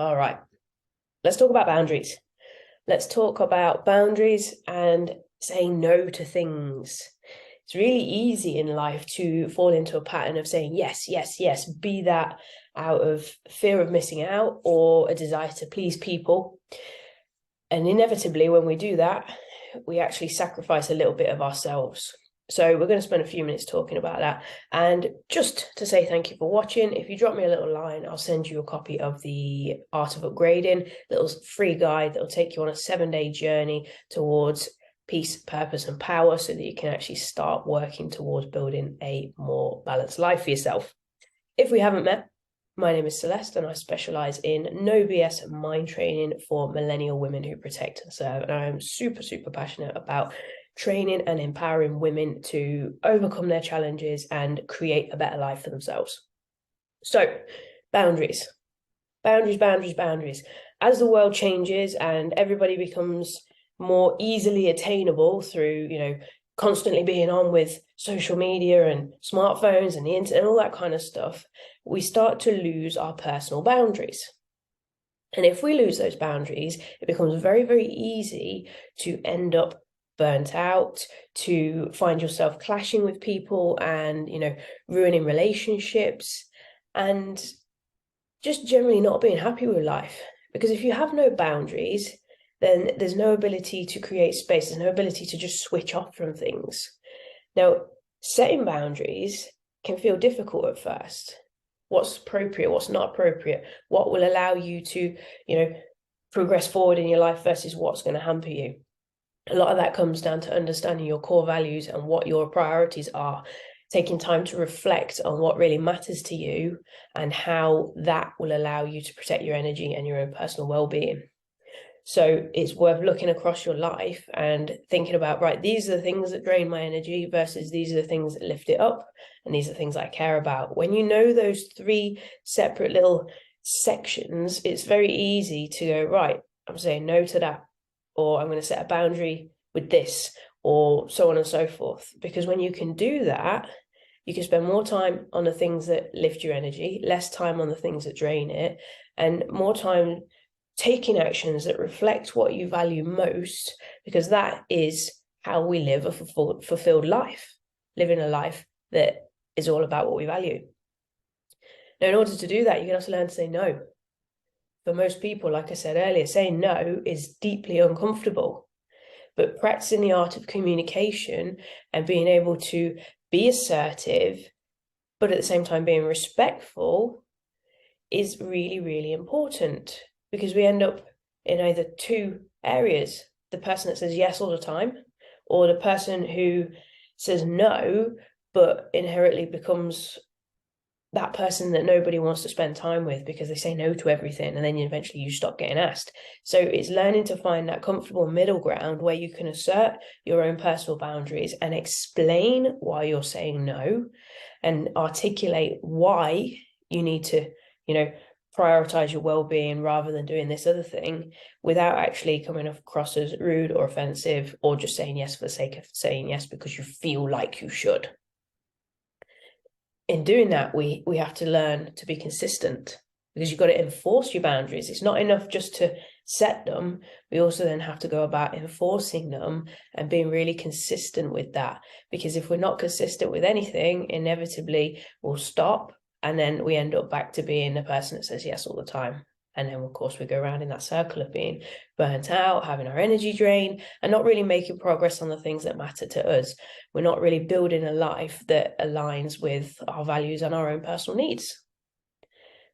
All right, let's talk about boundaries. Let's talk about boundaries and saying no to things. It's really easy in life to fall into a pattern of saying yes, yes, yes, be that out of fear of missing out or a desire to please people. And inevitably, when we do that, we actually sacrifice a little bit of ourselves. So we're going to spend a few minutes talking about that. And just to say thank you for watching, if you drop me a little line, I'll send you a copy of the Art of Upgrading, little free guide that will take you on a 7-day journey towards peace, purpose, and power so that you can actually start working towards building a more balanced life for yourself. If we haven't met, my name is Celeste and I specialise in no BS mind training for millennial women who protect and serve. And I am super, super passionate about training and empowering women to overcome their challenges and create a better life for themselves. So, boundaries. Boundaries, boundaries, boundaries. As the world changes and everybody becomes more easily attainable through, constantly being on with social media and smartphones and the internet and all that kind of stuff, we start to lose our personal boundaries. And if we lose those boundaries, it becomes very, very easy to end up burnt out, to find yourself clashing with people and, ruining relationships and just generally not being happy with life. Because if you have no boundaries, then there's no ability to create space. There's no ability to just switch off from things. Now, setting boundaries can feel difficult at first. What's appropriate, what's not appropriate, what will allow you to, progress forward in your life versus what's going to hamper you. A lot of that comes down to understanding your core values and what your priorities are, taking time to reflect on what really matters to you and how that will allow you to protect your energy and your own personal well-being. So it's worth looking across your life and thinking about, right, these are the things that drain my energy versus these are the things that lift it up. And these are things I care about. When you know those 3 separate little sections, it's very easy to go, right, I'm saying no to that, or I'm going to set a boundary with this, or so on and so forth. Because when you can do that, you can spend more time on the things that lift your energy, less time on the things that drain it, and more time taking actions that reflect what you value most, because that is how we live a fulfilled life, living a life that is all about what we value. Now, in order to do that, you're going to have to learn to say no. For most people, like I said earlier, saying no is deeply uncomfortable. But practicing the art of communication and being able to be assertive, but at the same time being respectful, is really, really important, because we end up in either 2 areas: the person that says yes all the time, or the person who says no, but inherently becomes that person that nobody wants to spend time with because they say no to everything, and then eventually you stop getting asked. So it's learning to find that comfortable middle ground where you can assert your own personal boundaries and explain why you're saying no and articulate why you need to, prioritize your well-being rather than doing this other thing, without actually coming across as rude or offensive or just saying yes for the sake of saying yes because you feel like you should. In doing that, we have to learn to be consistent, because you've got to enforce your boundaries. It's not enough just to set them. We also then have to go about enforcing them and being really consistent with that. Because if we're not consistent with anything, inevitably we'll stop, and then we end up back to being the person that says yes all the time. And then, of course, we go around in that circle of being burnt out, having our energy drained, and not really making progress on the things that matter to us. We're not really building a life that aligns with our values and our own personal needs.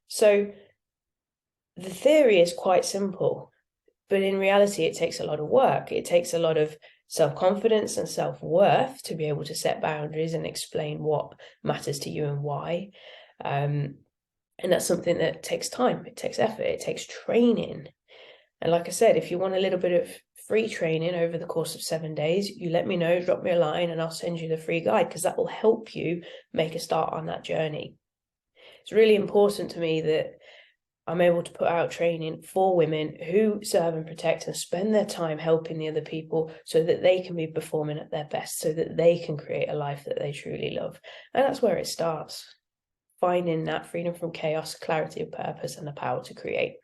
So the theory is quite simple, but in reality, it takes a lot of work. It takes a lot of self-confidence and self-worth to be able to set boundaries and explain what matters to you and why. And that's something that takes time, it takes effort, it takes training. And like I said, if you want a little bit of free training over the course of 7 days, you let me know, drop me a line, and I'll send you the free guide, because that will help you make a start on that journey. It's really important to me that I'm able to put out training for women who serve and protect and spend their time helping the other people so that they can be performing at their best, so that they can create a life that they truly love. And that's where it starts. Finding that freedom from chaos, clarity of purpose, and the power to create.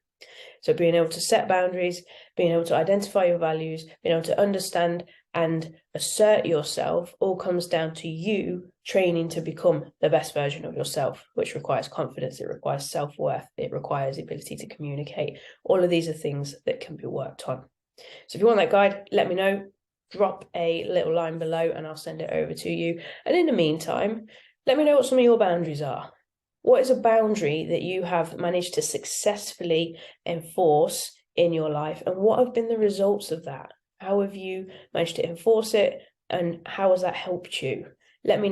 So being able to set boundaries, being able to identify your values, being able to understand and assert yourself all comes down to you training to become the best version of yourself, which requires confidence, it requires self-worth, it requires the ability to communicate. All of these are things that can be worked on. So if you want that guide, let me know. Drop a little line below and I'll send it over to you. And in the meantime, let me know what some of your boundaries are. What is a boundary that you have managed to successfully enforce in your life? And what have been the results of that? How have you managed to enforce it? And how has that helped you? Let me know.